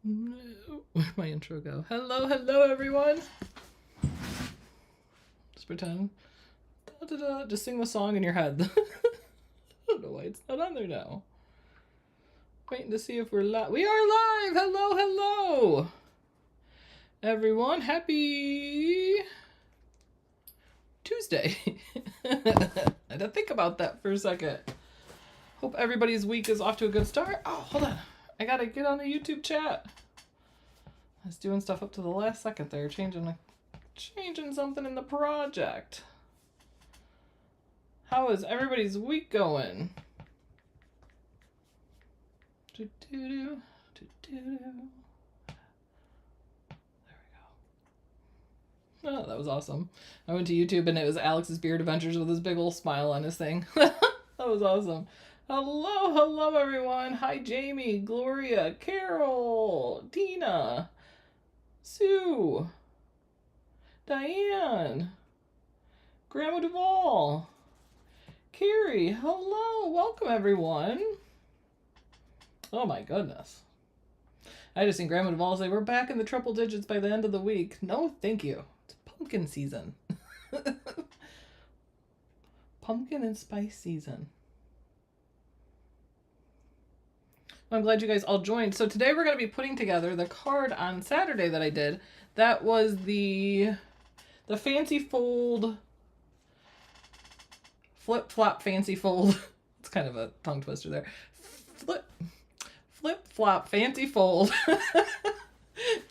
Where'd my intro go? Hello, hello, everyone. Just pretend. Da, da, da. Just sing the song in your head. I don't know why it's not on there now. Waiting to see if we're live. We are live. Hello, hello, everyone. Happy Tuesday. I had to think about that for a second. Hope everybody's week is off to a good start. Oh, hold on. I gotta get on the YouTube chat. I was doing stuff up to the last second there, changing something in the project. How is everybody's week going? There we go. Oh, that was awesome. I went to YouTube and it was Alex's Beard Adventures with his big old smile on his thing. That was awesome. Hello, hello, everyone. Hi, Jamie, Gloria, Carol, Tina, Sue, Diane, Grandma Duvall, Carrie. Hello, welcome, everyone. Oh, my goodness. I just seen Grandma Duvall say, we're back in the triple digits by the end of the week. No, thank you. It's pumpkin season. Pumpkin and spice season. I'm glad you guys all joined. So today we're going to be putting together the card on Saturday that I did. That was the fancy fold, flip flop fancy fold. It's kind of a tongue twister there. Flip flop fancy fold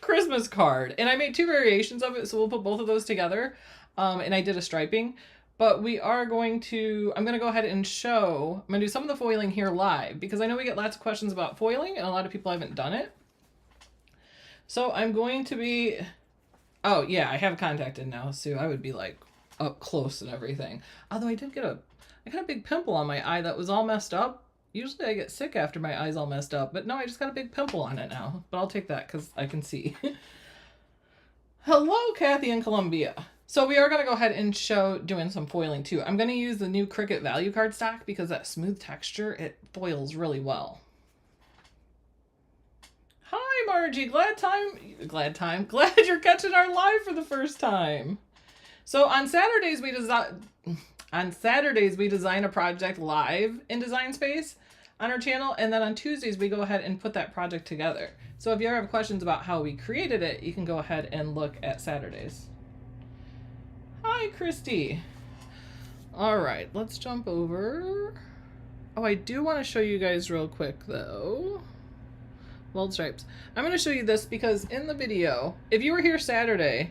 Christmas card. And I made two variations of it, so we'll put both of those together. And I did a striping. But I'm going to go ahead and I'm going to do some of the foiling here live because I know we get lots of questions about foiling and a lot of people haven't done it. So I'm going to be, oh yeah, I have contacted now, Sue. I would be like up close and everything. Although I got a big pimple on my eye that was all messed up. Usually I get sick after my eye's all messed up, but no, I just got a big pimple on it now. But I'll take that because I can see. Hello, Kathy in Columbia. So we are going to go ahead and show doing some foiling too. I'm going to use the new Cricut value cardstock because that smooth texture, it foils really well. Hi, Margie. Glad you're catching our live for the first time. So on Saturdays we design a project live in Design Space on our channel, and then on Tuesdays we go ahead and put that project together. So if you ever have questions about how we created it, you can go ahead and look at Saturdays. Hi, Christy. All right, let's jump over. Oh, I do want to show you guys real quick, though. Weld stripes. I'm going to show you this because in the video, if you were here Saturday,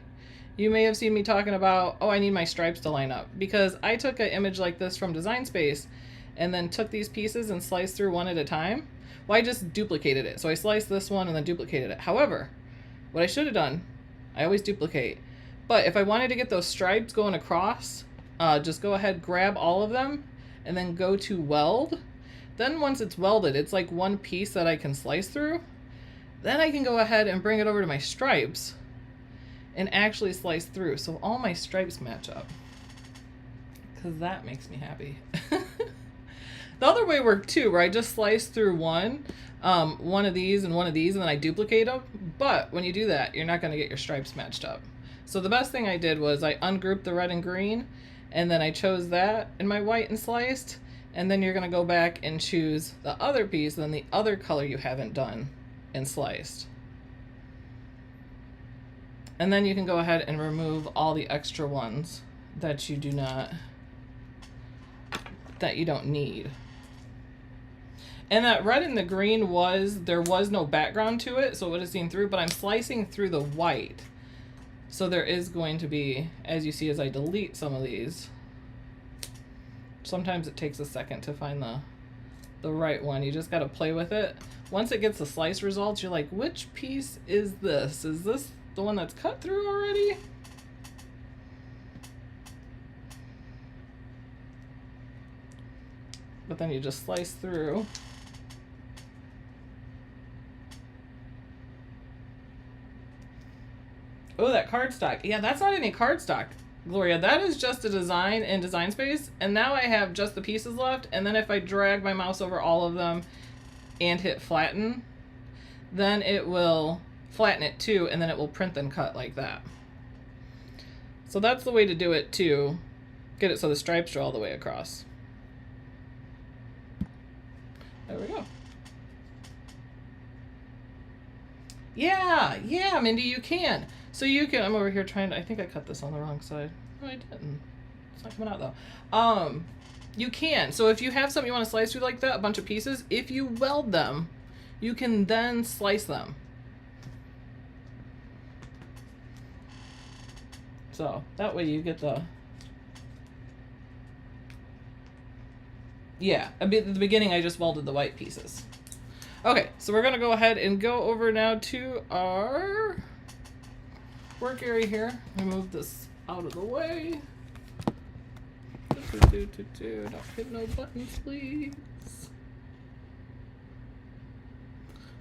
you may have seen me talking about, oh, I need my stripes to line up. Because I took an image like this from Design Space and then took these pieces and sliced through one at a time. Well, I just duplicated it. So I sliced this one and then duplicated it. However, what I should have done, I always duplicate. But if I wanted to get those stripes going across, just go ahead, grab all of them, and then go to weld. Then once it's welded, it's like one piece that I can slice through. Then I can go ahead and bring it over to my stripes and actually slice through. So all my stripes match up. Because that makes me happy. The other way worked too, where I just slice through one of these, and then I duplicate them. But when you do that, you're not going to get your stripes matched up. So the best thing I did was I ungrouped the red and green, and then I chose that in my white and sliced, and then you're going to go back and choose the other piece, and then the other color you haven't done and sliced. And then you can go ahead and remove all the extra ones that you don't need. And that red and the green there was no background to it, so it would have seen through, but I'm slicing through the white. So there is going to be, as you see as I delete some of these, sometimes it takes a second to find the right one. You just got to play with it. Once it gets the slice results, you're like, which piece is this? Is this the one that's cut through already? But then you just slice through. Oh, that cardstock. Yeah, that's not any cardstock, Gloria. That is just a design in Design Space. And now I have just the pieces left. And then if I drag my mouse over all of them and hit flatten, then it will flatten it too, and then it will print and cut like that. So that's the way to do it to get it so the stripes are all the way across. There we go. Yeah, yeah, Mindy, you can. So you can, I'm over here trying to, I think I cut this on the wrong side. No, I didn't. It's not coming out though. You can. So if you have something you want to slice through like that, a bunch of pieces, if you weld them, you can then slice them. So that way you get the, yeah, at the beginning I just welded the white pieces. Okay, so we're gonna go ahead and go over now to our work area here. Move this out of the way. Don't hit no buttons, please.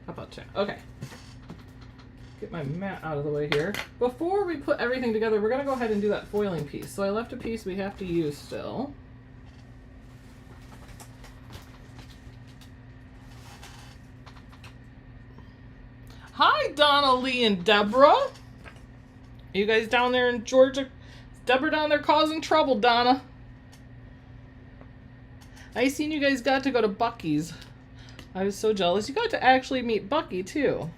How about that? Okay. Get my mat out of the way here. Before we put everything together, we're gonna go ahead and do that foiling piece. So I left a piece we have to use still. Hi, Donna, Lee, and Deborah. Are you guys down there in Georgia? Is Deborah down there causing trouble, Donna? I seen you guys got to go to Bucky's. I was so jealous. You got to actually meet Bucky, too.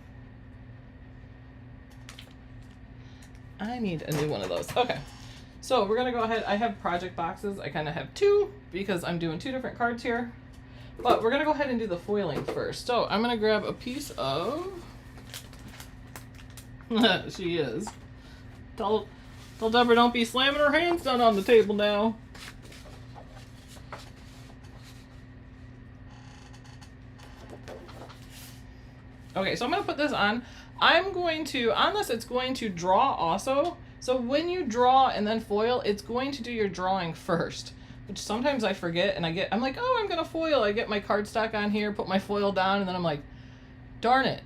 I need a new one of those. Okay. So we're going to go ahead. I have project boxes. I kind of have two because I'm doing two different cards here. But we're going to go ahead and do the foiling first. So I'm going to grab a piece of... She is. Tell Deborah don't be slamming her hands down on the table now. Okay, so I'm going to put this on. I'm going to, on this, it's going to draw also. So when you draw and then foil, it's going to do your drawing first, which sometimes I forget and I'm like, oh, I'm going to foil. I get my cardstock on here, put my foil down, and then I'm like, darn it.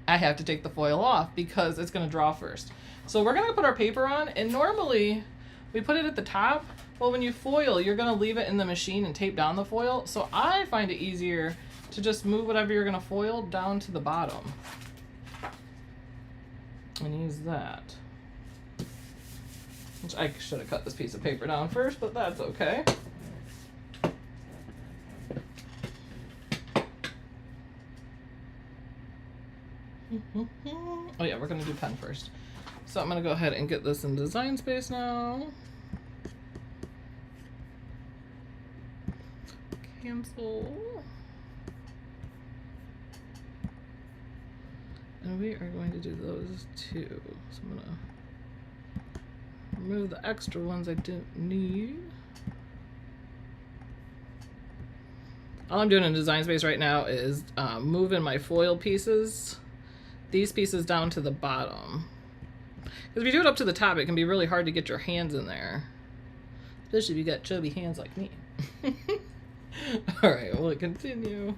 I have to take the foil off because it's going to draw first. So we're going to put our paper on, and normally we put it at the top. Well, when you foil, you're going to leave it in the machine and tape down the foil. So I find it easier to just move whatever you're going to foil down to the bottom. And use that. Which I should have cut this piece of paper down first, but that's okay. Oh yeah, we're gonna do pen first. So I'm gonna go ahead and get this in Design Space now. Cancel. And we are going to do those two. So I'm gonna remove the extra ones I didn't need. All I'm doing in Design Space right now is moving my foil pieces, these pieces down to the bottom. Because if you do it up to the top, it can be really hard to get your hands in there. Especially if you got chubby hands like me. Alright, we'll continue.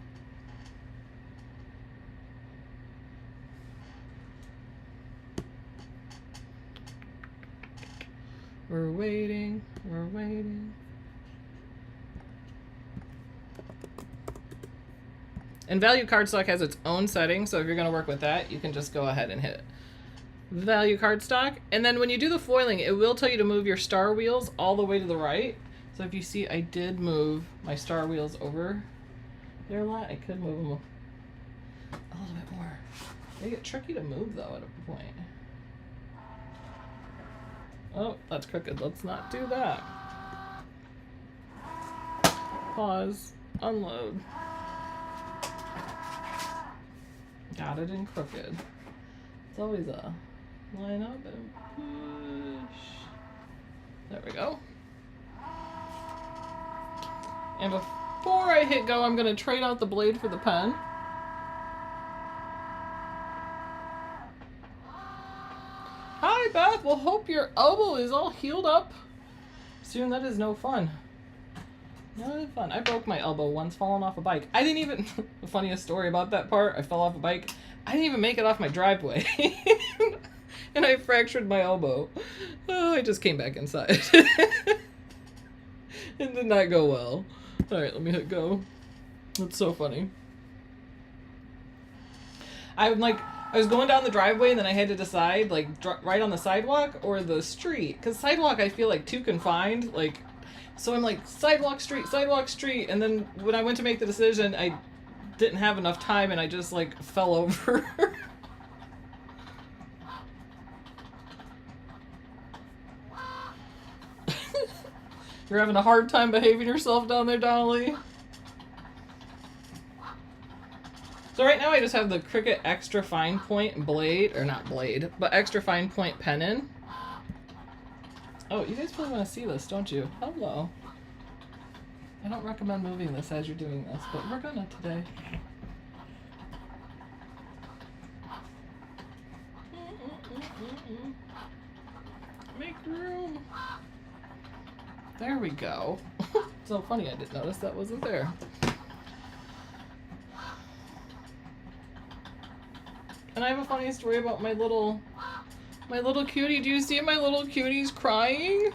We're waiting, we're waiting. And value cardstock has its own setting, so if you're going to work with that, you can just go ahead and hit value cardstock. And then when you do the foiling, it will tell you to move your star wheels all the way to the right. So if you see, I did move my star wheels over there a lot. I could move them a little bit more. They get tricky to move though at a point. Oh, that's crooked. Let's not do that. Pause. Unload. Got it in crooked. It's always a line up and push. There we go. And before I hit go, I'm going to trade out the blade for the pen. Hi, Beth. Well, hope your elbow is all healed up soon. That is no fun. No fun. I broke my elbow once falling off a bike. I didn't even, the funniest story about that part, I fell off a bike. I didn't even make it off my driveway. And I fractured my elbow. Oh, I just came back inside. It did not go well. All right, let me hit go. That's so funny. I'm like, I was going down the driveway and then I had to decide, like, right on the sidewalk or the street. Because sidewalk, I feel like too confined. Like, so I'm like, sidewalk, street. And then when I went to make the decision, I didn't have enough time and I just, like, fell over. You're having a hard time behaving yourself down there, Donnelly? So right now I just have the Cricut extra fine point blade, or not blade, but extra fine point pen in. Oh, you guys probably want to see this, don't you? Hello. I don't recommend moving this as you're doing this, but we're gonna today. Make room. There we go. So funny I didn't notice that wasn't there. And I have a funny story about my little cutie. Do you see my little cuties crying?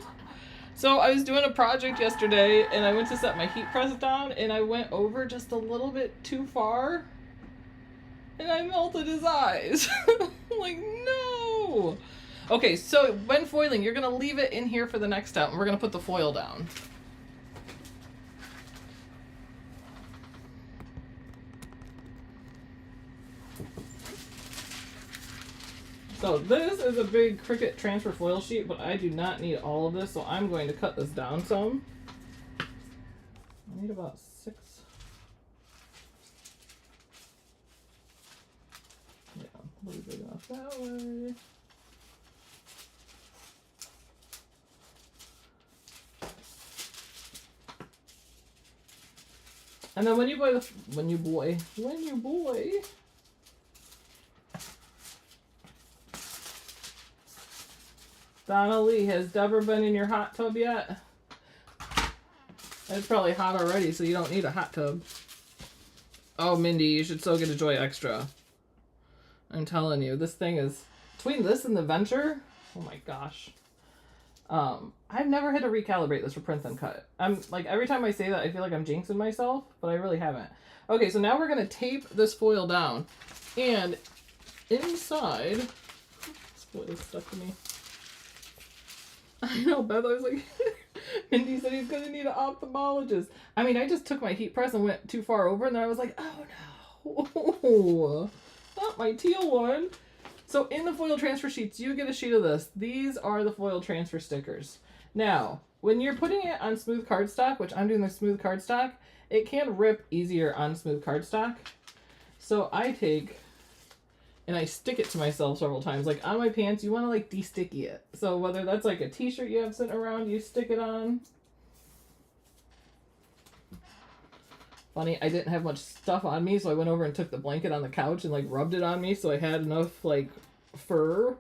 So I was doing a project yesterday and I went to set my heat press down and I went over just a little bit too far and I melted his eyes. Like, no. Okay, so when foiling, you're gonna leave it in here for the next step and we're gonna put the foil down. So this is a big Cricut transfer foil sheet, but I do not need all of this, so I'm going to cut this down some. I need about 6. Yeah, a little big enough that way. And then when you boy. Donna Lee, has Deborah been in your hot tub yet? It's probably hot already, so you don't need a hot tub. Oh, Mindy, you should so get a Joy Extra. I'm telling you, this thing is... Between this and the Venture, oh my gosh. I've never had to recalibrate this for Print Then Cut. I'm like, every time I say that, I feel like I'm jinxing myself, but I really haven't. Okay, so now we're going to tape this foil down. And inside... This foil stuck to me. I know, Beth, I was like, Mindy said he's going to need an ophthalmologist. I mean, I just took my heat press and went too far over, and then I was like, oh no, not my teal one. So in the foil transfer sheets, you get a sheet of this. These are the foil transfer stickers. Now, when you're putting it on smooth cardstock, which I'm doing the smooth cardstock, it can rip easier on smooth cardstock. So I take... and I stick it to myself several times. Like on my pants, you want to like de-sticky it. So whether that's like a t-shirt you have sitting around, you stick it on. Funny, I didn't have much stuff on me, so I went over and took the blanket on the couch and like rubbed it on me so I had enough like fur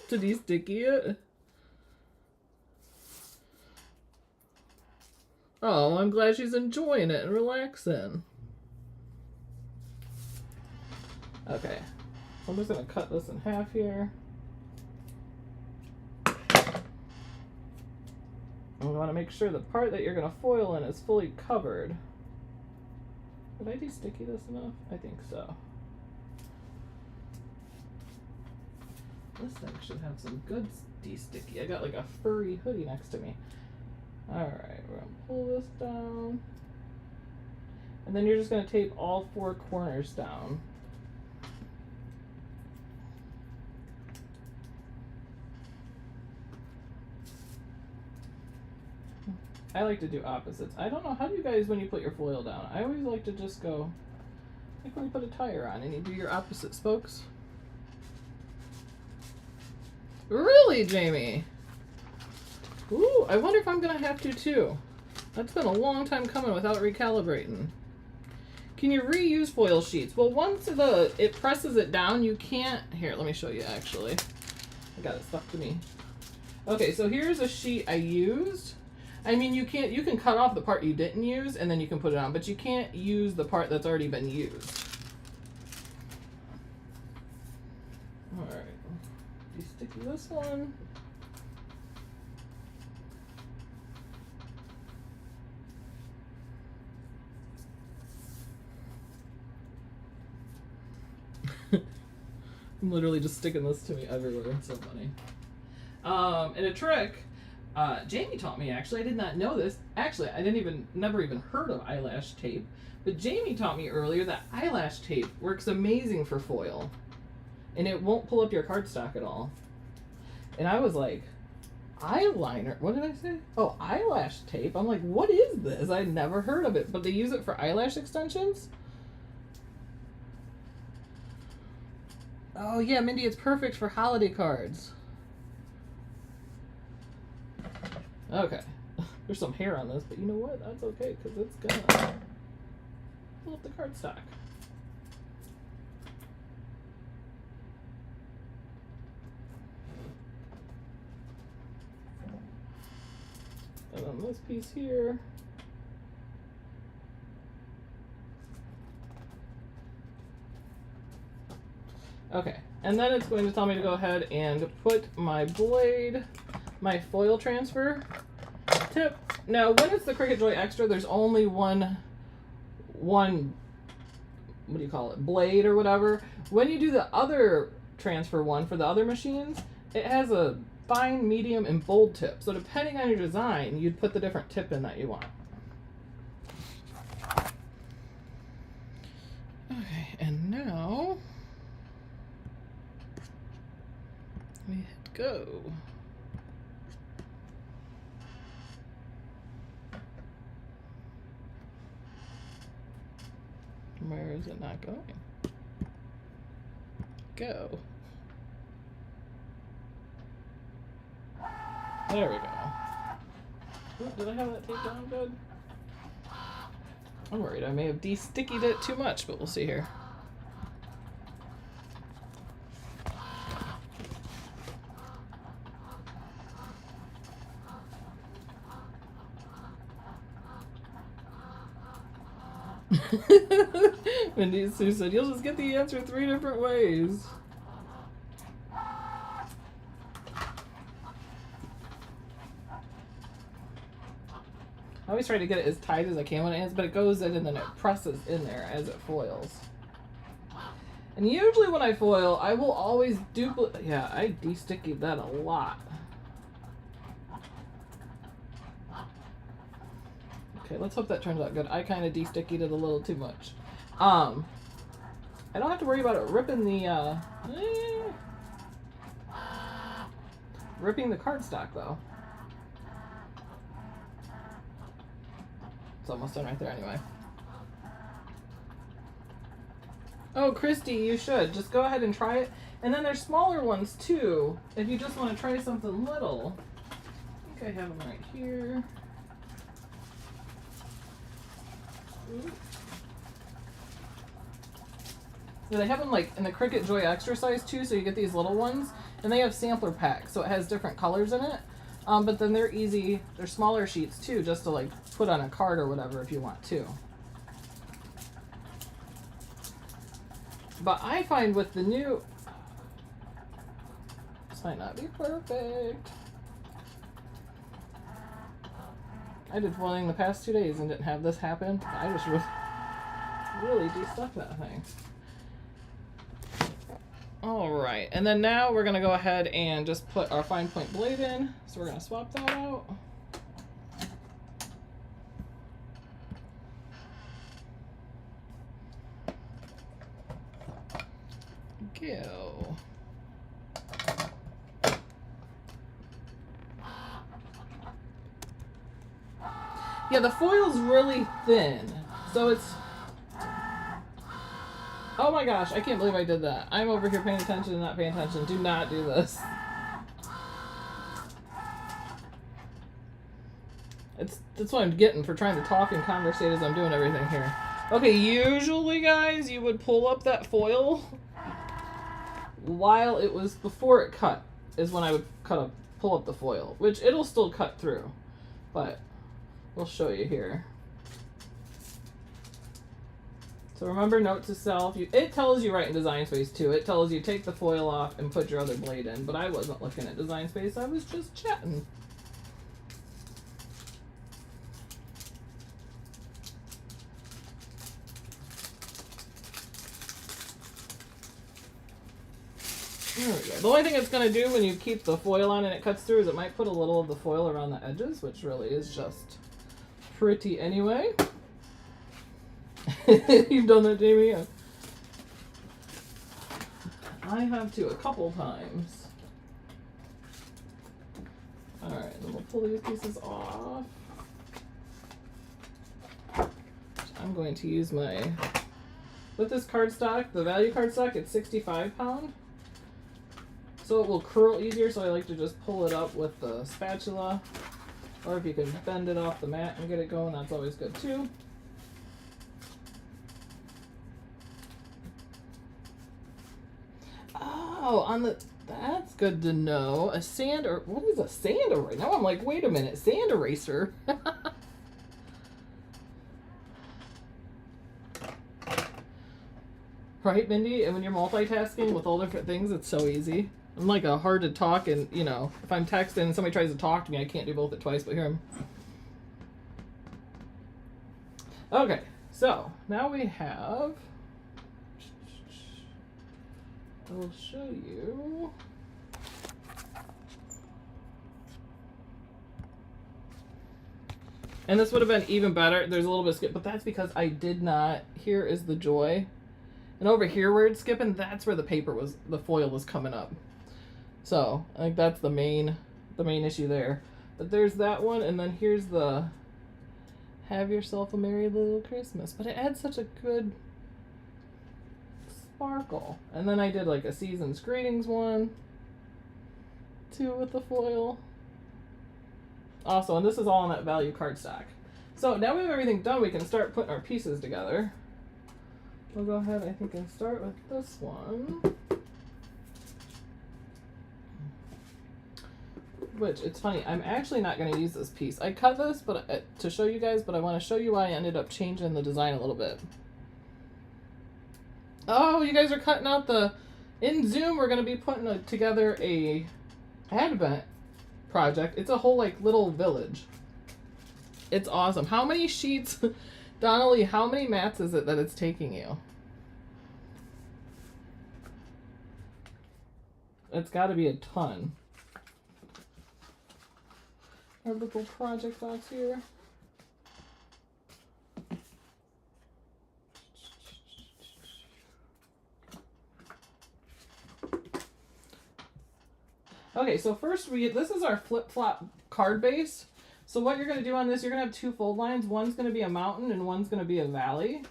to de-sticky it. Oh, I'm glad she's enjoying it and relaxing. Okay, so I'm just going to cut this in half here. And we want to make sure the part that you're going to foil in is fully covered. Did I de-sticky this enough? I think so. This thing should have some good de-sticky. I got like a furry hoodie next to me. Alright, we're going to pull this down. And then you're just going to tape all 4 corners down. I like to do opposites. I don't know, how do you guys, when you put your foil down? I always like to just go, like when you put a tire on and you do your opposite spokes. Really, Jamie? Ooh, I wonder if I'm going to have to too. That's been a long time coming without recalibrating. Can you reuse foil sheets? Well, once it presses it down, you can't... Here, let me show you actually. I got it stuck to me. Okay, so here's a sheet I used. I mean, you can cut off the part you didn't use and then you can put it on, but you can't use the part that's already been used. Alright, de-sticky this one. I'm literally just sticking this to me everywhere. It's so funny. And a trick Jamie taught me, actually. I did not know this. Actually, I never even heard of eyelash tape. But Jamie taught me earlier that eyelash tape works amazing for foil. And it won't pull up your cardstock at all. And I was like, eyeliner? What did I say? Oh, eyelash tape. I'm like, what is this? I'd never heard of it. But they use it for eyelash extensions? Oh, yeah, Mindy, it's perfect for holiday cards. Okay. There's some hair on this, but you know what? That's okay, because it's gonna pull up the cardstock. And then this piece here. Okay, and then it's going to tell me to go ahead and put my blade, my foil transfer tip. Now, when it's the Cricut Joy Extra, there's only one, what do you call it, blade or whatever. When you do the other transfer one for the other machines, it has a fine, medium, and bold tip. So depending on your design, you'd put the different tip in that you want. Okay, and now we hit go. Where is it not going? Go. There we go. Ooh, did I have that tape down good? I'm worried I may have de-stickied it too much, but we'll see here. Mindy Sue said, you'll just get the answer 3 different ways. I always try to get it as tight as I can when it ends, but it goes in and then it presses in there as it foils. And usually when I foil, I will always duplicate. Yeah, I de-stickied that a lot. Okay, let's hope that turns out good. I kind of de-stickied it a little too much. I don't have to worry about it ripping the ripping the cardstock though. It's almost done right there anyway. Oh, Christy, you should. Just go ahead and try it. And then there's smaller ones too, if you just want to try something little. I think I have them right here. So they have them like in the Cricut Joy Extra size too, so you get these little ones, and they have sampler packs, so it has different colors in it. But then they're easy, they're smaller sheets too, just to like put on a card or whatever if you want to. But I find with the new, this might not be perfect. I did foiling the past 2 days and didn't have this happen. I just really de-stuck that thing. Alright, and then now we're going to go ahead and just put our fine point blade in. So we're going to swap that out. Go. Yeah, the foil's really thin, so it's... Oh my gosh, I can't believe I did that. I'm over here paying attention and not paying attention. Do not do this. That's what I'm getting for trying to talk and conversate as I'm doing everything here. Okay, usually, guys, you would pull up that foil while it was before it cut, is when I would pull up the foil, which it'll still cut through, but we'll show you here. So remember, note to self, it tells you right in Design Space too. It tells you take the foil off and put your other blade in, but I wasn't looking at Design Space, I was just chatting. There we go. The only thing it's going to do when you keep the foil on and it cuts through is it might put a little of the foil around the edges, which really is just pretty anyway. You've done that, Jamie? Yeah. I have to a couple times. Alright, then we'll pull these pieces off. I'm going to use my, with this cardstock, the value cardstock, it's 65 pound. So it will curl easier, so I like to just pull it up with the spatula. Or if you can bend it off the mat and get it going, that's always good too. Oh, on the, that's good to know. A sand, or what is a sand eraser? Now I'm like, wait a minute, sand eraser. Right, Mindy? And when you're multitasking with all different things, it's so easy. I'm like a hard to talk, and you know, if I'm texting and somebody tries to talk to me, I can't do both at twice, but here I'm. Okay, so now we have, I'll show you. And this would have been even better. There's a little bit of skip, but that's because I did not, here is the joy. And over here where it's skipping, that's where the paper was, the foil was coming up. So I think that's the main issue there. But there's that one, and then here's the have yourself a merry little Christmas. But it adds such a good sparkle. And then I did like a season's greetings one too with the foil. Also, and this is all on that value cardstock. So now we have everything done, we can start putting our pieces together. We'll go ahead, I think, and start with this one. Which, it's funny, I'm actually not going to use this piece. I cut this but to show you guys, but I want to show you why I ended up changing the design a little bit. Oh, you guys are cutting out the... In Zoom, we're going to be putting together a Advent project. It's a whole, like, little village. It's awesome. How many sheets... Donnelly, how many mats is it that it's taking you? It's got to be a ton. Our little project box here. Okay, so first this is our flip-flop card base. So what you're going to do on this, you're going to have two fold lines. One's going to be a mountain and one's going to be a valley.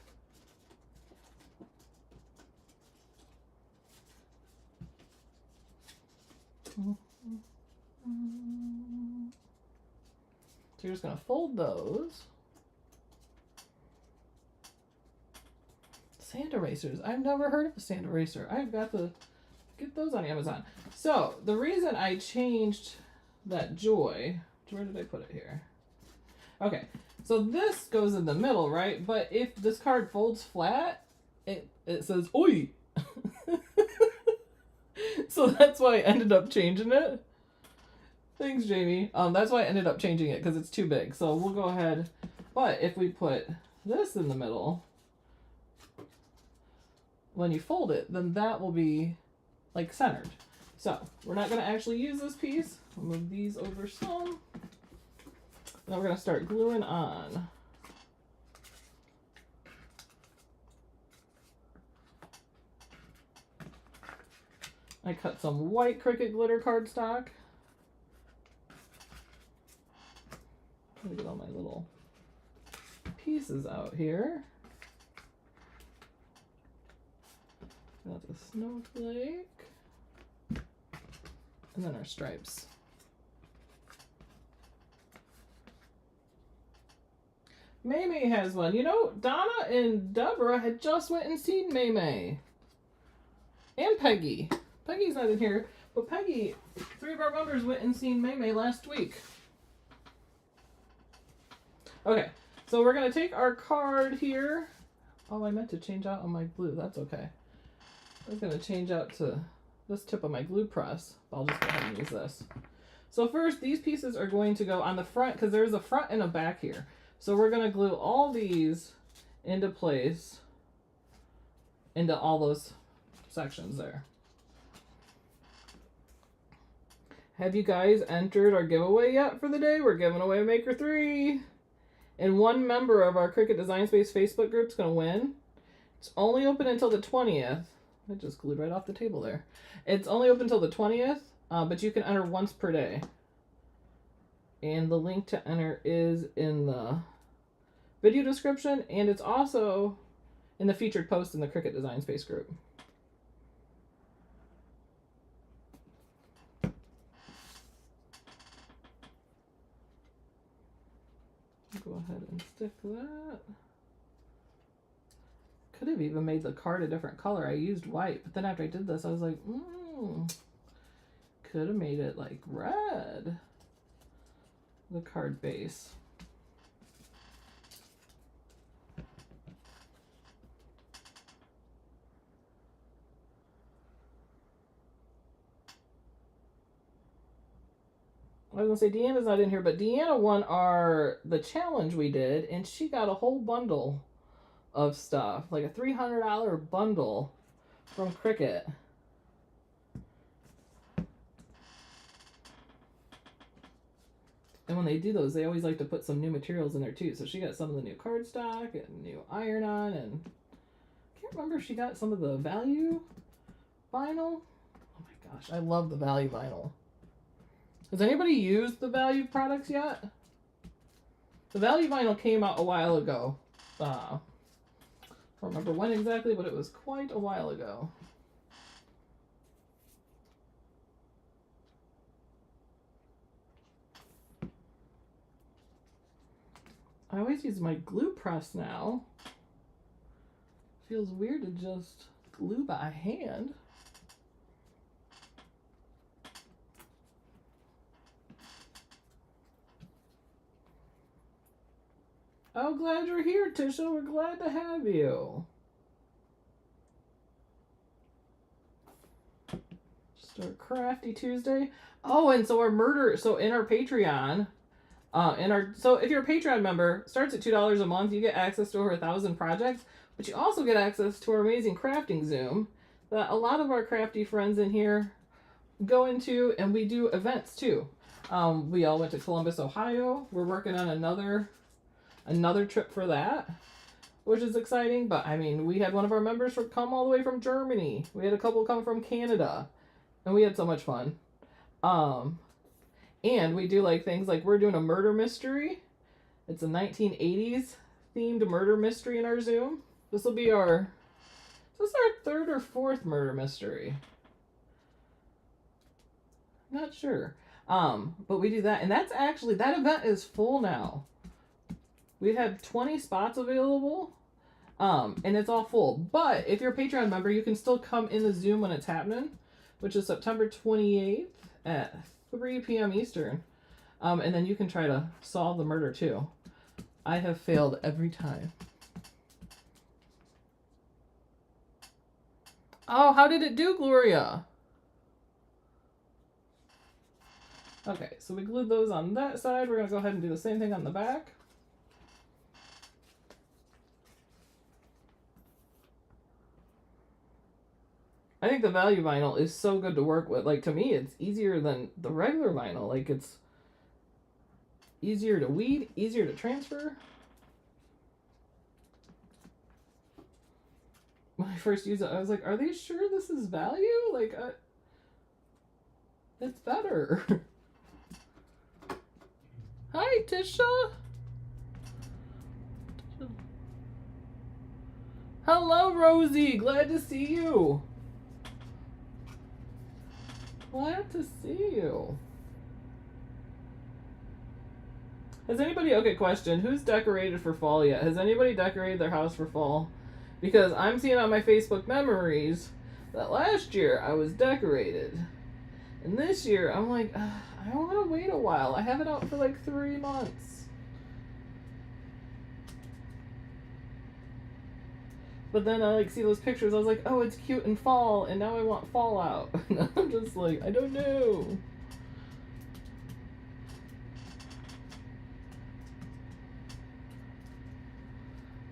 So you're just going to fold those. Sand erasers. I've never heard of a sand eraser. I've got to get those on Amazon. So the reason I changed that joy... Where did I put it here? Okay, so this goes in the middle, right? But if this card folds flat, it says "Oi." So that's why I ended up changing it. Thanks, Jamie. That's why I ended up changing it, because it's too big. So we'll go ahead. But if we put this in the middle, when you fold it, then that will be like centered. So we're not going to actually use this piece. I'll move these over some. Now we're going to start gluing on. I cut some white Cricut glitter cardstock. Let me get all my little pieces out here. Got the snowflake. And then our stripes. Maymay has one. You know, Donna and Deborah had just went and seen Maymay. And Peggy. Peggy's not in here, but Peggy, 3 of our members went and seen Maymay last week. Okay, so we're going to take our card here. Oh, I meant to change out on my glue. That's okay. I was going to change out to this tip of my glue press. I'll just go ahead and use this. So first, these pieces are going to go on the front, because there's a front and a back here. So we're going to glue all these into place into all those sections there. Have you guys entered our giveaway yet for the day? We're giving away a Maker 3. And one member of our Cricut Design Space Facebook group is going to win. It's only open until the 20th. I just glued right off the table there. It's only open until the 20th, but you can enter once per day. And the link to enter is in the video description, and it's also in the featured post in the Cricut Design Space group. Go ahead and stick that. Could have even made the card a different color. I used white, but then after I did this, I was like, could have made it like red. The card base. I was gonna say Deanna's not in here, but Deanna won the challenge we did, and she got a whole bundle of stuff, like a $300 bundle from Cricut. And when they do those, they always like to put some new materials in there too. So she got some of the new cardstock and new iron-on, and I can't remember if she got some of the value vinyl. Oh my gosh, I love the value vinyl. Has anybody used the value products yet? The value vinyl came out a while ago. I don't remember when exactly, but it was quite a while ago. I always use my glue press now. Feels weird to just glue by hand. Oh, glad you're here, Tisha. We're glad to have you. Start Crafty Tuesday. Oh, and so so in our Patreon, so if you're a Patreon member, starts at $2 a month, you get access to over 1,000 projects, but you also get access to our amazing crafting Zoom that a lot of our crafty friends in here go into, and we do events too. We all went to Columbus, Ohio. We're working on another trip for that, which is exciting. But I mean, we had one of our members come all the way from Germany. We had a couple come from Canada, and we had so much fun. And we do like things like we're doing a murder mystery. It's a 1980s themed murder mystery in our Zoom. This will be our third or fourth murder mystery. Not sure. But we do that, and that's actually, that event is full now. We have 20 spots available, and it's all full. But if you're a Patreon member, you can still come in the Zoom when it's happening, which is September 28th at 3 p.m. Eastern. And then you can try to solve the murder too. I have failed every time. Oh, how did it do, Gloria? Okay, so we glued those on that side. We're going to go ahead and do the same thing on the back. I think the value vinyl is so good to work with. Like, to me, it's easier than the regular vinyl. Like, it's easier to weed, easier to transfer. When I first used it, I was like, are they sure this is value? Like, it's better. Hi, Tisha. Hello, Rosie. Glad to see you. Glad to see you. Has anybody, okay, question, who's decorated for fall yet? Has anybody decorated their house for fall? Because I'm seeing on my Facebook memories that last year I was decorated. And this year I'm like, I want to wait a while. I have it out for like 3 months. But then I like see those pictures. I was like, oh, it's cute in fall, and now I want fallout. And I'm just like, I don't know.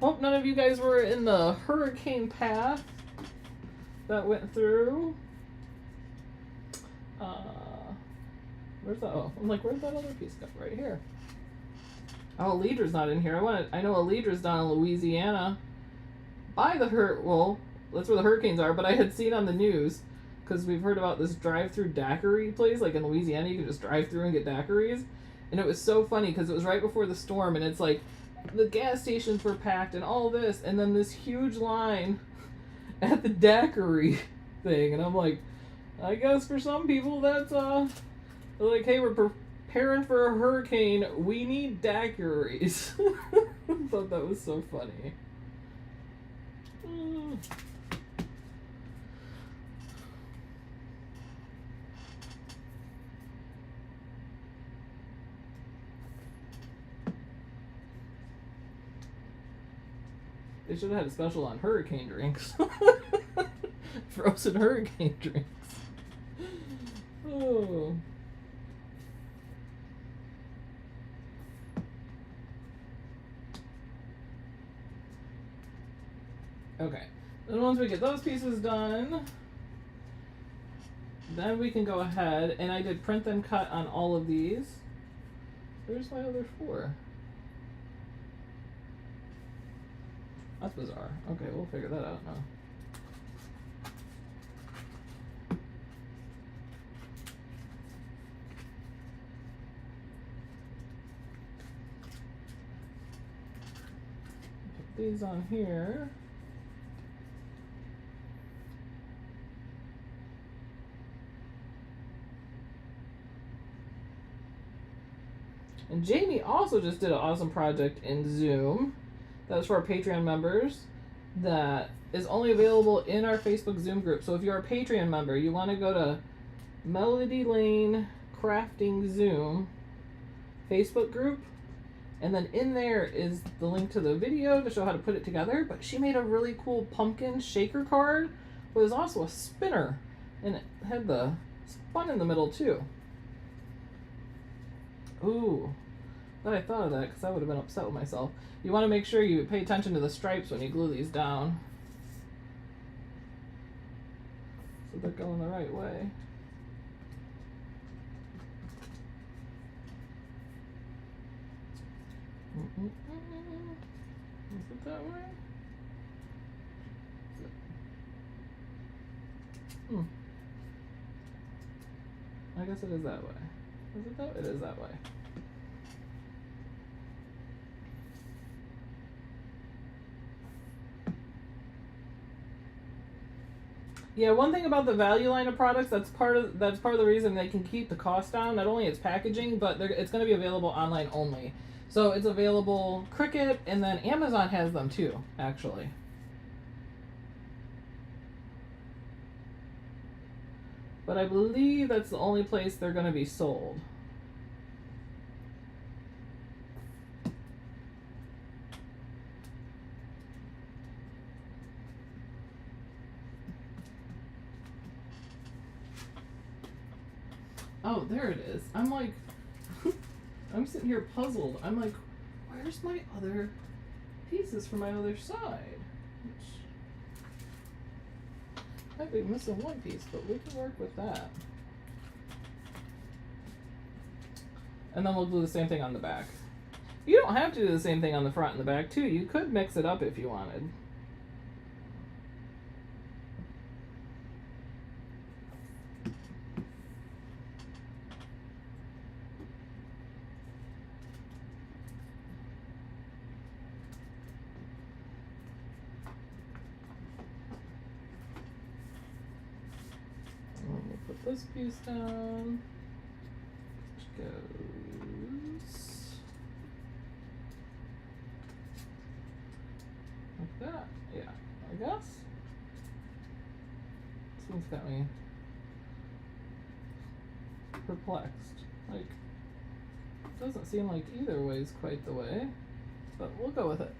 Hope none of you guys were in the hurricane path that went through. Where's that? Oh, I'm like, where's that other piece go? Right here. Oh, Alidra's not in here. I know Alidra's down in Louisiana. By the well, that's where the hurricanes are, but I had seen on the news, because we've heard about this drive-through daiquiri place, like in Louisiana, you can just drive through and get daiquiris. And it was so funny, because it was right before the storm, and it's like, the gas stations were packed and all this, and then this huge line at the daiquiri thing, and I'm like, I guess for some people that's, they're like, hey, we're preparing for a hurricane, we need daiquiris. I thought that was so funny. They should have had a special on hurricane drinks. Frozen hurricane drinks. Oh. Okay. Then once we get those pieces done, then we can go ahead, and I did print and cut on all of these. Where's my other 4? That's bizarre. Okay, we'll figure that out now. Put these on here. And Jamie also just did an awesome project in Zoom. That was for our Patreon members. That is only available in our Facebook Zoom group. So if you're a Patreon member, you want to go to Melody Lane Crafting Zoom Facebook group. And then in there is the link to the video to show how to put it together. But she made a really cool pumpkin shaker card. But it was also a spinner. And it had the spun in the middle too. Ooh, glad I thought of that, because I would have been upset with myself. You want to make sure you pay attention to the stripes when you glue these down, so they're going the right way. Is it that way? I guess it is that way. Is it that? It is that way. Yeah, one thing about the value line of products, that's part of the reason they can keep the cost down. Not only its packaging, but it's going to be available online only. So it's available Cricut, and then Amazon has them too, actually. But I believe that's the only place they're going to be sold. Oh, there it is. I'm like, I'm sitting here puzzled. I'm like, where's my other pieces for my other side? Might be missing one piece, but we can work with that. And then we'll do the same thing on the back. You don't have to do the same thing on the front and the back too. You could mix it up if you wanted. This piece down, which goes like that. Yeah, I guess. This one's got me perplexed. Like, it doesn't seem like either way is quite the way, but we'll go with it.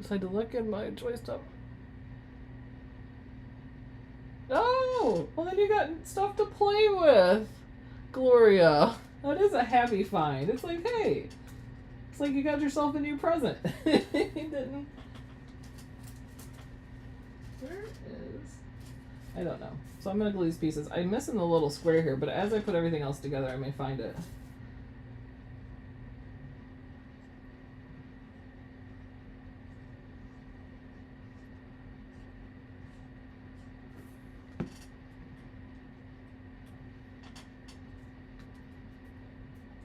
Decide to look at my joist up. Oh, well then you got stuff to play with, Gloria. That is a happy find. It's like, hey, It's like you got yourself a new present. You didn't. Where is... I don't know. So I'm going to glue these pieces. I'm missing the little square here, but as I put everything else together, I may find it.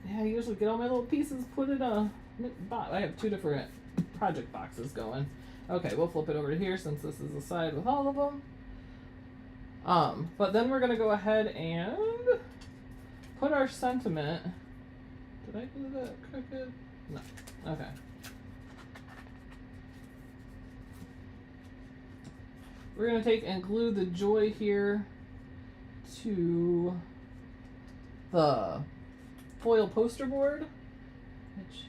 Yeah, I usually get all my little pieces, put it I have 2 different project boxes going. Okay, we'll flip it over to here since this is the side with all of them. But then we're going to go ahead and put our sentiment. Did I glue that crooked? No. Okay. We're going to take and glue the joy here to the foil poster board, which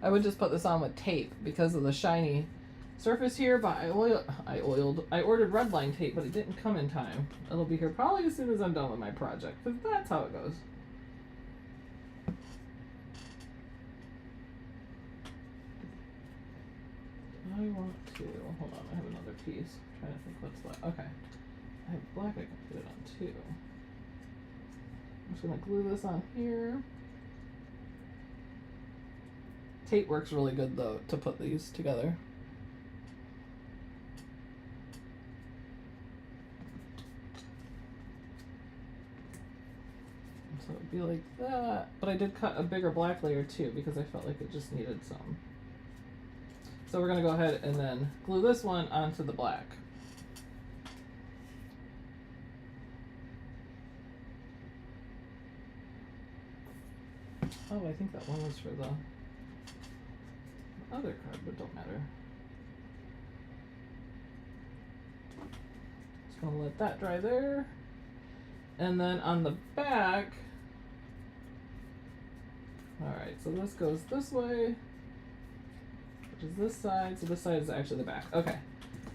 I would just put this on with tape because of the shiny surface here, but I ordered red line tape, but it didn't come in time. It'll be here probably as soon as I'm done with my project, because that's how it goes. I want to, hold on, I have another piece. I'm trying to think what's left. Okay. I have black, I can put it on too. I'm just gonna glue this on here. Tape works really good though to put these together. So it would be like that, but I did cut a bigger black layer too because I felt like it just needed some. So we're gonna go ahead and then glue this one onto the black. Oh, I think that one was for the other card, but don't matter. Just gonna let that dry there. And then on the back, alright, so this goes this way, which is this side, so this side is actually the back. Okay,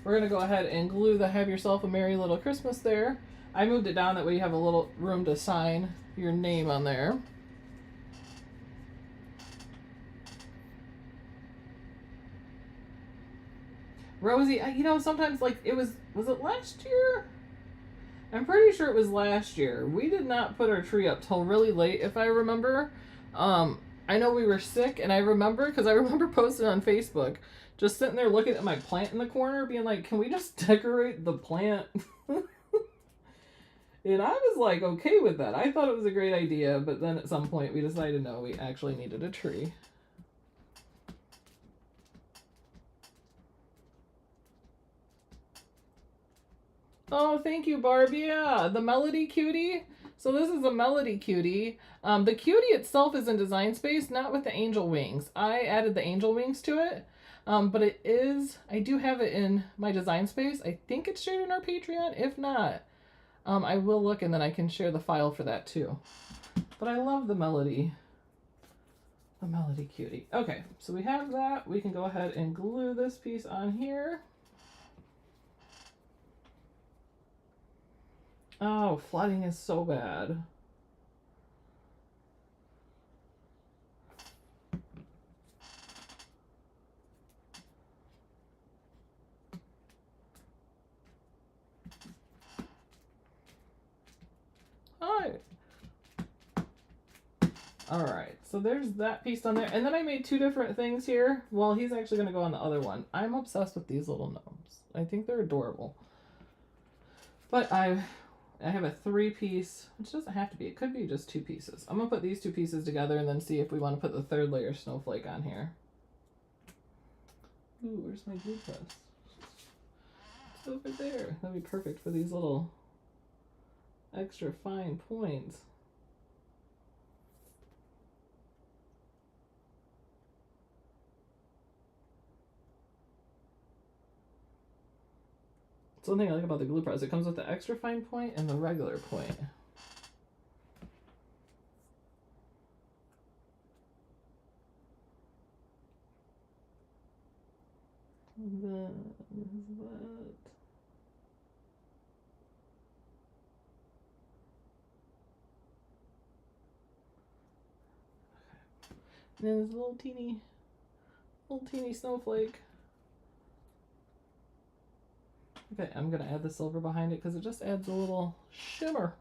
we're gonna go ahead and glue the Have Yourself a Merry Little Christmas there. I moved it down, that way you have a little room to sign your name on there. Rosie, you know, sometimes, like, was it last year? I'm pretty sure it was last year. We did not put our tree up till really late, if I remember. I know we were sick, and I remember, because I remember posting on Facebook, just sitting there looking at my plant in the corner, being like, can we just decorate the plant? And I was like, okay with that. I thought it was a great idea, but then at some point we decided, no, we actually needed a tree. Oh, thank you, Barb. Yeah, the Melody Cutie. So this is a Melody Cutie. The cutie itself is in Design Space, not with the angel wings. I added the angel wings to it, but it is, I do have it in my Design Space. I think it's shared in our Patreon. If not, I will look and then I can share the file for that too. But I love the Melody Cutie. Okay, so we have that. We can go ahead and glue this piece on here. Oh, flooding is so bad. Hi. All right, so there's that piece on there. And then I made 2 different things here. Well, he's actually going to go on the other one. I'm obsessed with these little gnomes. I think they're adorable. But I have a 3-piece, which doesn't have to be. It could be just 2 pieces. I'm going to put these 2 pieces together and then see if we want to put the 3rd layer snowflake on here. Ooh, where's my glue press? It's over there. That'd be perfect for these little extra fine points. It's one thing I like about the glue press. It comes with the extra fine point and the regular point. And then is that. And then there's a little teeny snowflake. Okay, I'm gonna add the silver behind it because it just adds a little shimmer.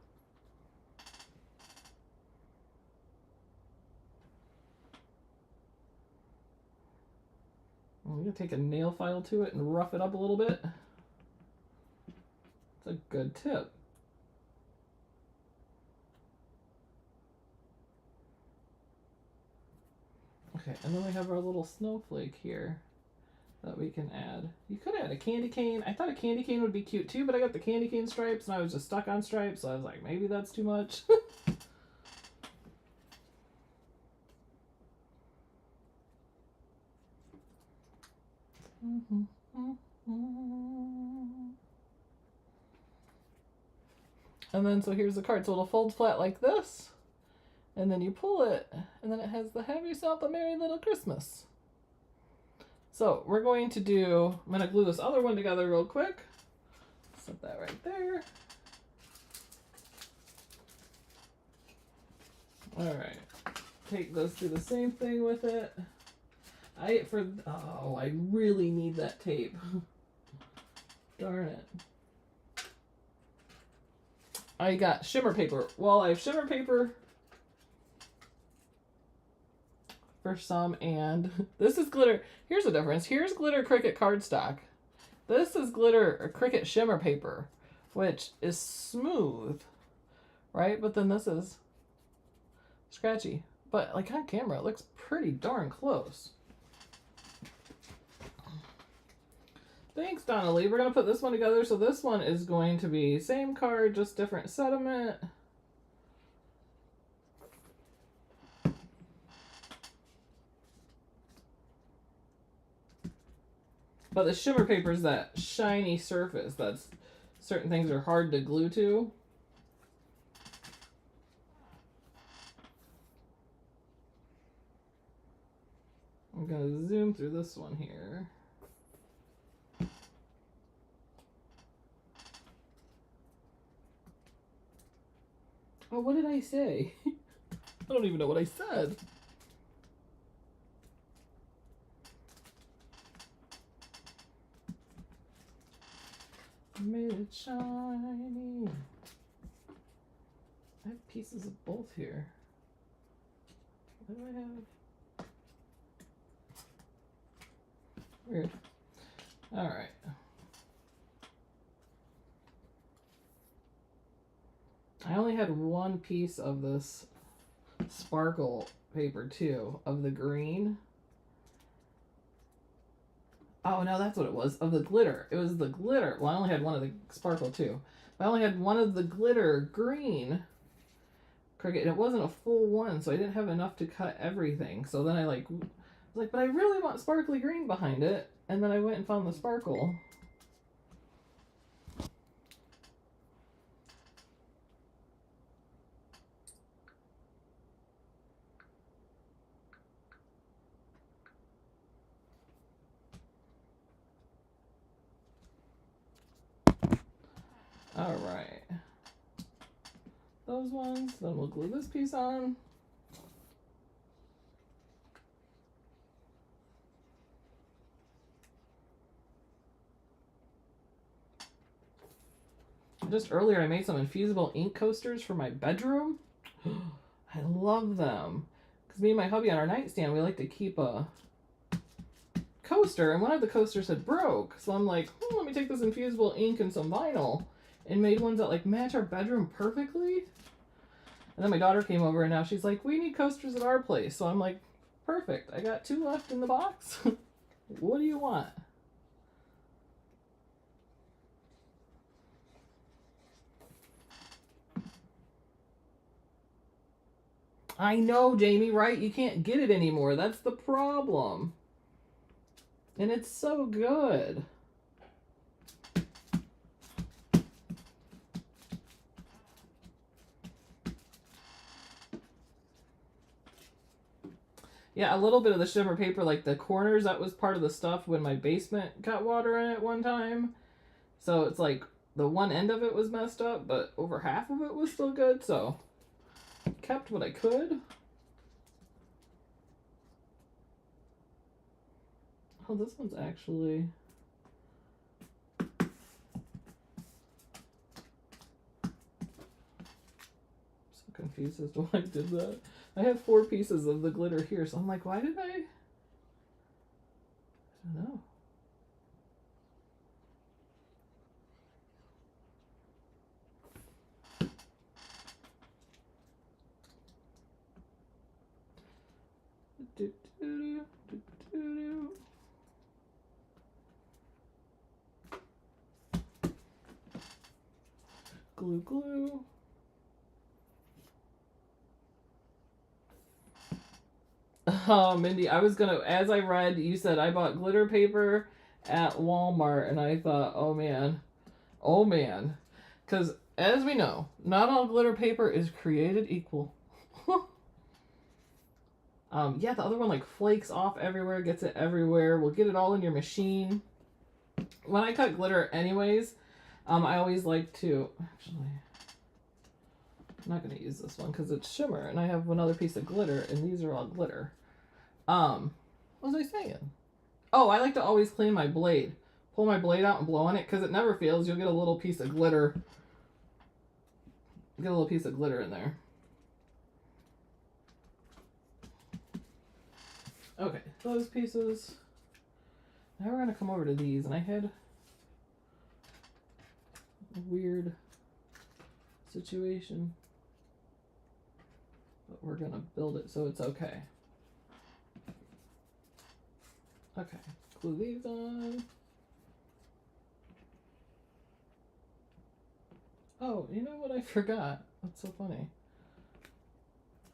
I'm gonna take a nail file to it and rough it up a little bit. It's a good tip. Okay, and then we have our little snowflake here that we can add. You could add a candy cane. I thought a candy cane would be cute too, but I got the candy cane stripes and I was just stuck on stripes, so I was like, maybe that's too much. And then so here's the card. So it'll fold flat like this, and then you pull it, and then it has the "Have Yourself a Merry Little Christmas." So we're going to do, I'm going to glue this other one together real quick. Set that right there. All right, take this, do the same thing with it. I really need that tape. Darn it. I got shimmer paper. Well, I have shimmer paper for some, and this is glitter. Here's the difference. Here's glitter Cricut cardstock. This is glitter Cricut shimmer paper, which is smooth, right? But then this is scratchy. But like on camera, it looks pretty darn close. Thanks, Donna Lee. We're going to put this one together. So this one is going to be same card, just different sediment. But the shimmer paper is that shiny surface that's certain things are hard to glue to. I'm going to zoom through this one here. Oh, what did I say? I don't even know what I said. Made it shiny. I have pieces of both here. What do I have? Weird. All right. I only had one piece of this sparkle paper too, of the green. Oh no, that's what it was, of the glitter. It was the glitter. Well, I only had one of the sparkle too. I only had one of the glitter green Cricut, and it wasn't a full one, so I didn't have enough to cut everything. So then I was like, but I really want sparkly green behind it. And then I went and found the sparkle. All right, those ones, then we'll glue this piece on. Just earlier I made some infusible ink coasters for my bedroom. I love them. Because me and my hubby on our nightstand, we like to keep a coaster, and one of the coasters had broke. So I'm like, let me take this infusible ink and some vinyl, and made ones that like match our bedroom perfectly. And then my daughter came over, and now she's like, we need coasters at our place. So I'm like, perfect. I got 2 left in the box. What do you want? I know, Jamie, right? You can't get it anymore. That's the problem. And it's so good. Yeah, a little bit of the shimmer paper, like the corners, that was part of the stuff when my basement got water in it one time. So it's like the one end of it was messed up, but over half of it was still good, so kept what I could. Oh, this one's actually... so confused as to why I did that. I have 4 pieces of the glitter here, so I'm like, why did I don't know. Glue, glue. Oh, Mindy, I was gonna, as I read, you said I bought glitter paper at Walmart, and I thought, oh man, because as we know, not all glitter paper is created equal. Yeah, the other one like flakes off everywhere, gets it everywhere. We'll get it all in your machine. When I cut glitter anyways, I always like to, actually, I'm not going to use this one because it's shimmer, and I have another piece of glitter, and these are all glitter. What was I saying? Oh, I like to always clean my blade. Pull my blade out and blow on it because it never fails. You'll get a little piece of glitter. Get a little piece of glitter in there. Okay, those pieces. Now we're going to come over to these, and I had a weird situation, but we're going to build it so it's okay. Okay, glue these on. Oh, you know what I forgot? That's so funny.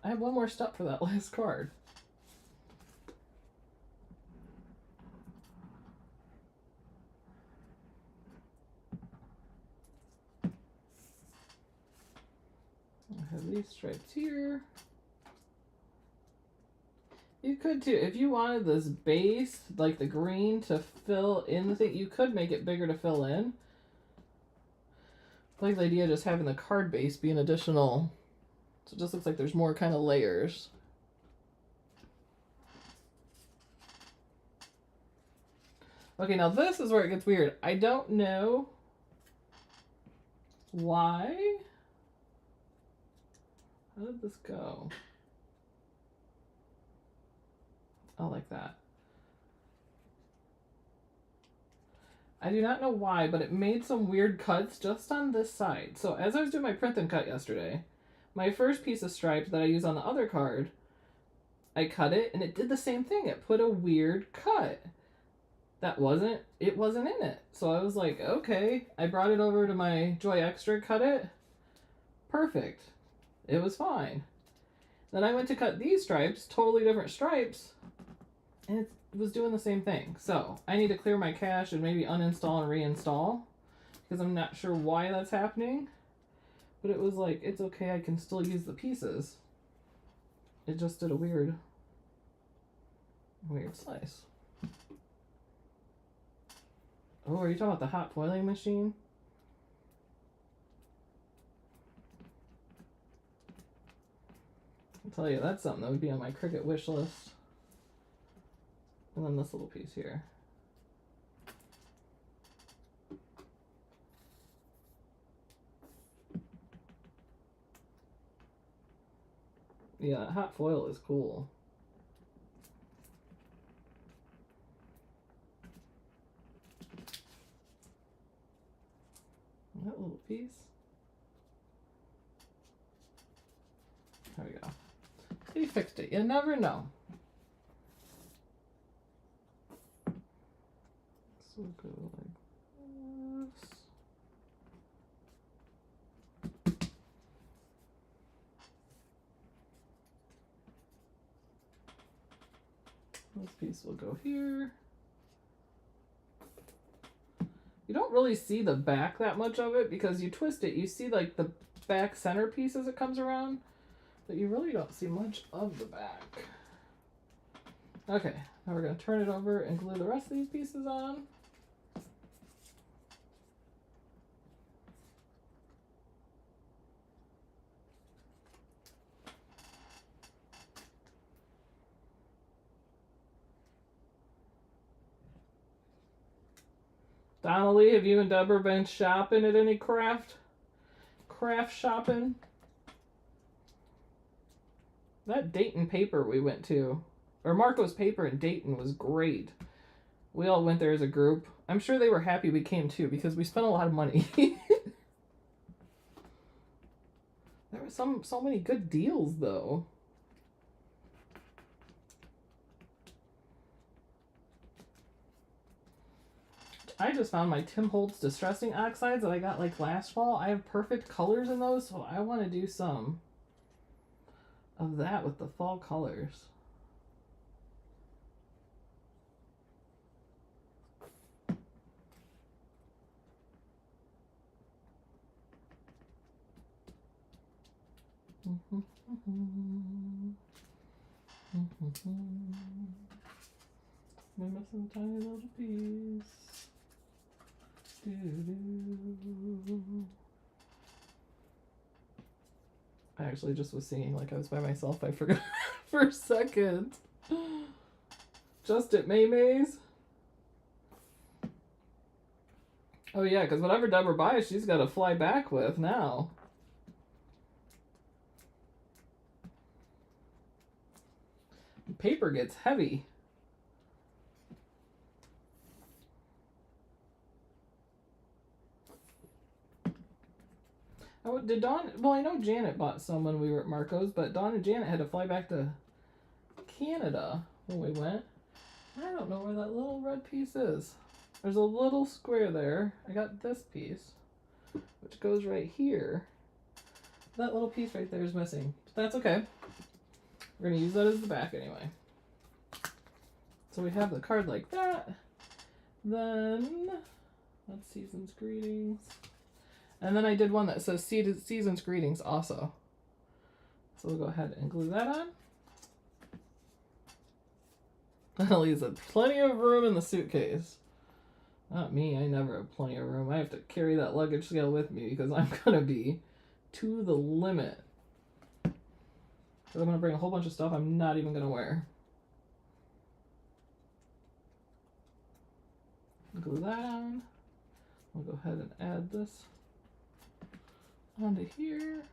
I have one more step for that last card. I have these stripes here. You could too, if you wanted this base, like the green, to fill in the thing, you could make it bigger to fill in. I like the idea of just having the card base be an additional, so it just looks like there's more kind of layers. Okay, now this is where it gets weird. I don't know why. How did this go? Oh, like that. I do not know why, but it made some weird cuts just on this side. So as I was doing my print and cut yesterday, my first piece of stripe that I use on the other card, I cut it and it did the same thing. It put a weird cut. It wasn't in it. So I was like, okay. I brought it over to my Joy Extra, cut it. Perfect. It was fine. Then I went to cut these stripes, totally different stripes, and it was doing the same thing. So I need to clear my cache and maybe uninstall and reinstall because I'm not sure why that's happening. But it was like, it's okay, I can still use the pieces. It just did a weird slice. Oh, are you talking about the hot foiling machine? I'll tell you, that's something that would be on my Cricut wish list. And then this little piece here. Yeah, hot foil is cool. That little piece. There we go. He fixed it. You never know. So we'll go like this. This piece will go here. You don't really see the back that much of it because you twist it. You see like the back center piece as it comes around, but you really don't see much of the back. Okay, now we're going to turn it over and glue the rest of these pieces on. Donnelly, have you and Deborah been shopping at any craft shopping? That Dayton paper we went to, or Marco's paper in Dayton, was great. We all went there as a group. I'm sure they were happy we came too because we spent a lot of money. There were so many good deals though. I just found my Tim Holtz Distressing Oxides that I got like last fall. I have perfect colors in those, so I want to do some of that with the fall colors. We're missing a tiny little piece. I actually just was singing like I was by myself. I forgot for a second. Just at May's. Oh yeah, because whatever Deborah buys, she's got to fly back with now. Paper gets heavy. Oh, did Dawn? Well, I know Janet bought some when we were at Marco's, but Dawn and Janet had to fly back to Canada when we went. I don't know where that little red piece is. There's a little square there. I got this piece, which goes right here. That little piece right there is missing. But that's okay. We're going to use that as the back anyway. So we have the card like that. Then, that's Season's Greetings. And then I did one that says Season's Greetings also. So we'll go ahead and glue that on. That leaves plenty of room in the suitcase. Not me, I never have plenty of room. I have to carry that luggage scale with me because I'm going to be to the limit. Because I'm going to bring a whole bunch of stuff I'm not even going to wear. Glue that on. We'll go ahead and add this onto here.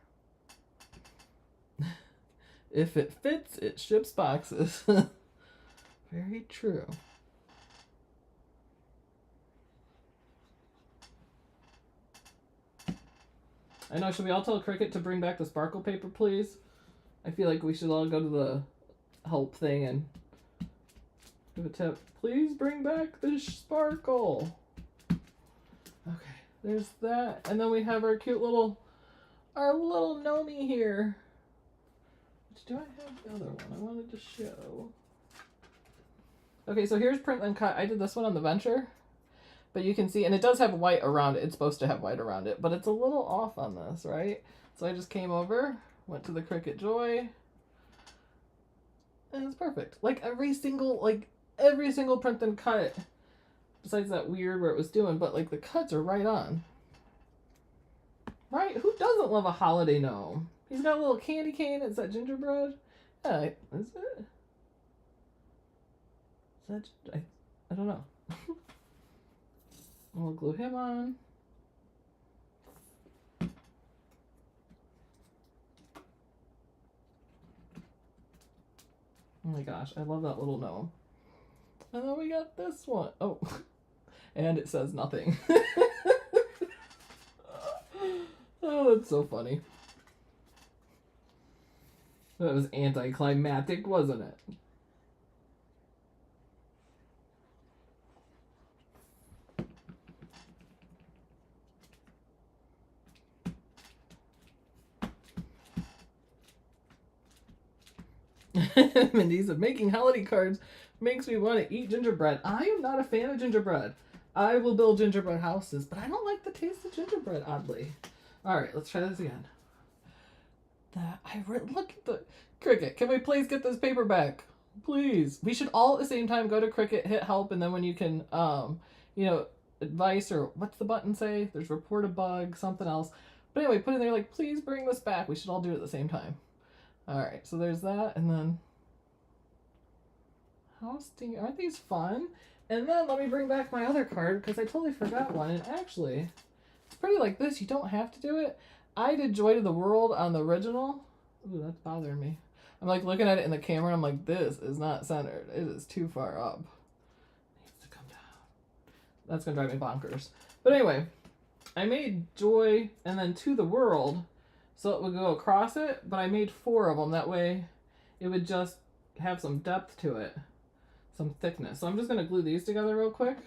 If it fits, it ships boxes. Very true. I know, should we all tell Cricut to bring back the sparkle paper, please? I feel like we should all go to the help thing and give a tip. Please bring back the sparkle. Okay, there's that. And then we have our cute little, Nomi here. Which, do I have the other one I wanted to show? Okay, so here's print and cut. I did this one on the Venture. But you can see, and it does have white around it. It's supposed to have white around it, but it's a little off on this, right? So I just came over, went to the Cricut Joy, and it's perfect. Like every single print and cut, besides that weird where it was doing, but like the cuts are right on. Right? Who doesn't love a holiday gnome? He's got a little candy cane. Is that gingerbread? Yeah, is it? Is that, I don't know. We'll glue him on. Oh my gosh, I love that little gnome. And then we got this one. Oh, and it says nothing. Oh, that's so funny. That was anticlimactic, wasn't it? Mindy said, making holiday cards makes me want to eat gingerbread. I am not a fan of gingerbread. I will build gingerbread houses, but I don't like the taste of gingerbread, oddly. All right, let's try this again. Look at the Cricut. Can we please get this paper back? Please. We should all at the same time go to Cricut, hit help, and then when you can, advice or what's the button say? There's report a bug, something else. But anyway, put in there like, please bring this back. We should all do it at the same time. All right, so there's that, and then aren't these fun? And then let me bring back my other card because I totally forgot one. And actually, it's pretty like this. You don't have to do it. I did Joy to the World on the original. Ooh, that's bothering me. I'm like looking at it in the camera. I'm like, this is not centered. It is too far up. It needs to come down. That's going to drive me bonkers. But anyway, I made Joy and then To the World so it would go across it. But I made 4 of them. That way it would just have some depth to it. Some thickness. So I'm just going to glue these together real quick.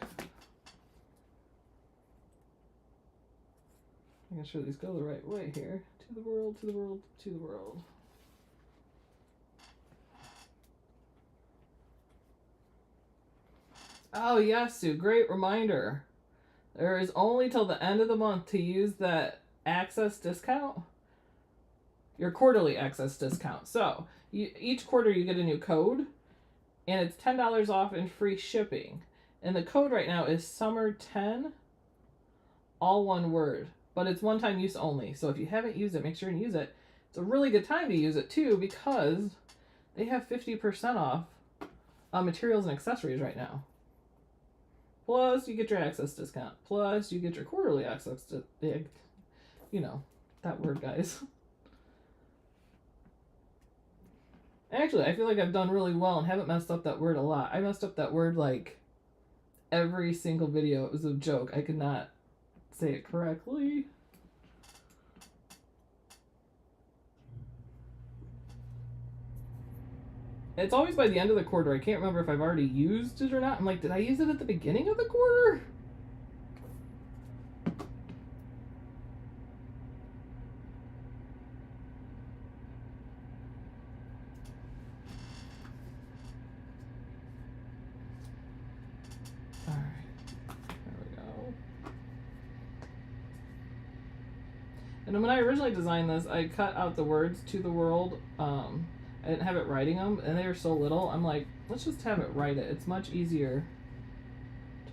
Making sure these go the right way here. To the world, to the world, to the world. Oh yes, Sue, great reminder. There is only till the end of the month to use that access discount. Your quarterly access discount. So each quarter you get a new code. And it's $10 off and free shipping. And the code right now is summer10, all one word. But it's one-time use only. So if you haven't used it, make sure and use it. It's a really good time to use it too because they have 50% off materials and accessories right now. Plus, you get your access discount. Plus, you get your quarterly access to, you know, that word, guys. Actually, I feel like I've done really well and haven't messed up that word a lot. I messed up that word like every single video. It was a joke. I could not say it correctly. It's always by the end of the quarter. I can't remember if I've already used it or not. I'm like, did I use it at the beginning of the quarter? And when I originally designed this, I cut out the words To the World. I didn't have it writing them, and they were so little. I'm like, let's just have it write it. It's much easier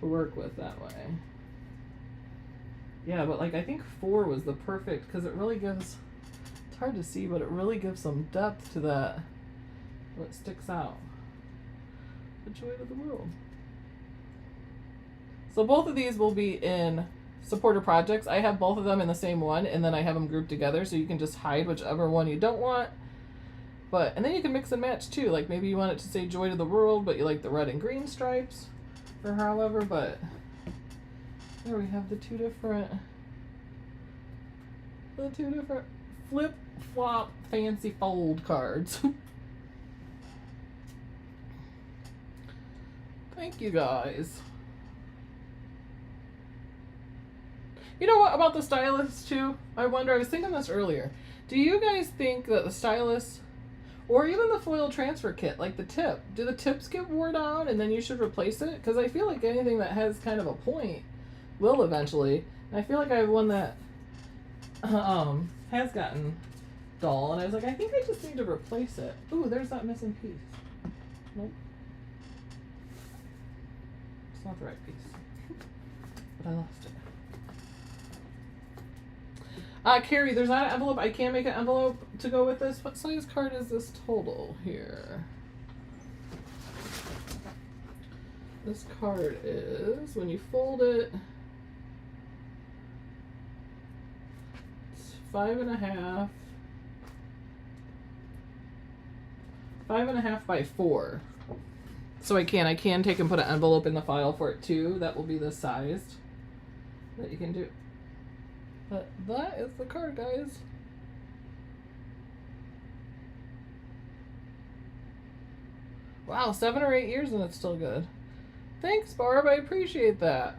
to work with that way. Yeah, but like I think 4 was the perfect, because it really gives, it's hard to see, but it really gives some depth to that. What sticks out. The joy of the world. So both of these will be in supporter projects. I have both of them in the same one, and then I have them grouped together so you can just hide whichever one you don't want. But and then you can mix and match too. Like maybe you want it to say Joy to the World, but you like the red and green stripes, or however. But there we have the two different flip flop fancy fold cards. Thank you guys. You know what about the stylus too? I wonder, I was thinking this earlier. Do you guys think that the stylus, or even the foil transfer kit, like the tip, do the tips get wore down and then you should replace it? Because I feel like anything that has kind of a point will eventually. And I feel like I have one that has gotten dull, and I was like, I think I just need to replace it. Ooh, there's that missing piece. Nope. It's not the right piece. But I lost it. Carrie, there's not an envelope. I can make an envelope to go with this. What size card is this total here? This card is, when you fold it, it's 5.5. 5.5 by 4. So I can take and put an envelope in the file for it too. That will be the size that you can do. But that is the card, guys. Wow, 7 or 8 years and it's still good. Thanks, Barb. I appreciate that.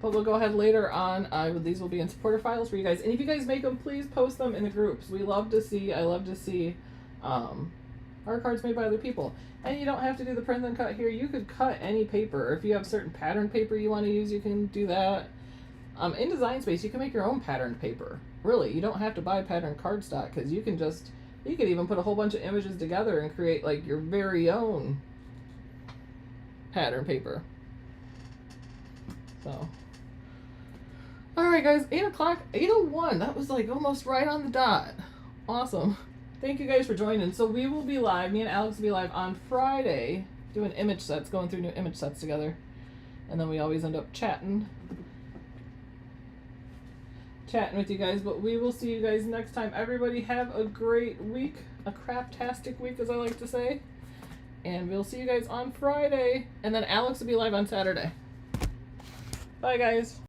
But we'll go ahead later on. These will be in supporter files for you guys. And if you guys make them, please post them in the groups. We love to see, I love to see our cards made by other people. And you don't have to do the print and cut here. You could cut any paper. If you have certain pattern paper you want to use, you can do that. In Design Space, you can make your own patterned paper. Really, you don't have to buy patterned cardstock, because you could even put a whole bunch of images together and create like your very own pattern paper. So, all right, guys, 8 o'clock, 8:01. That was like almost right on the dot. Awesome. Thank you guys for joining. So we will be live. Me and Alex will be live on Friday doing image sets, going through new image sets together. And then we always end up chatting with you guys. But we will see you guys next time. Everybody have a great week, a craftastic week, as I like to say. And we'll see you guys on Friday. And then Alex will be live on Saturday. Bye, guys.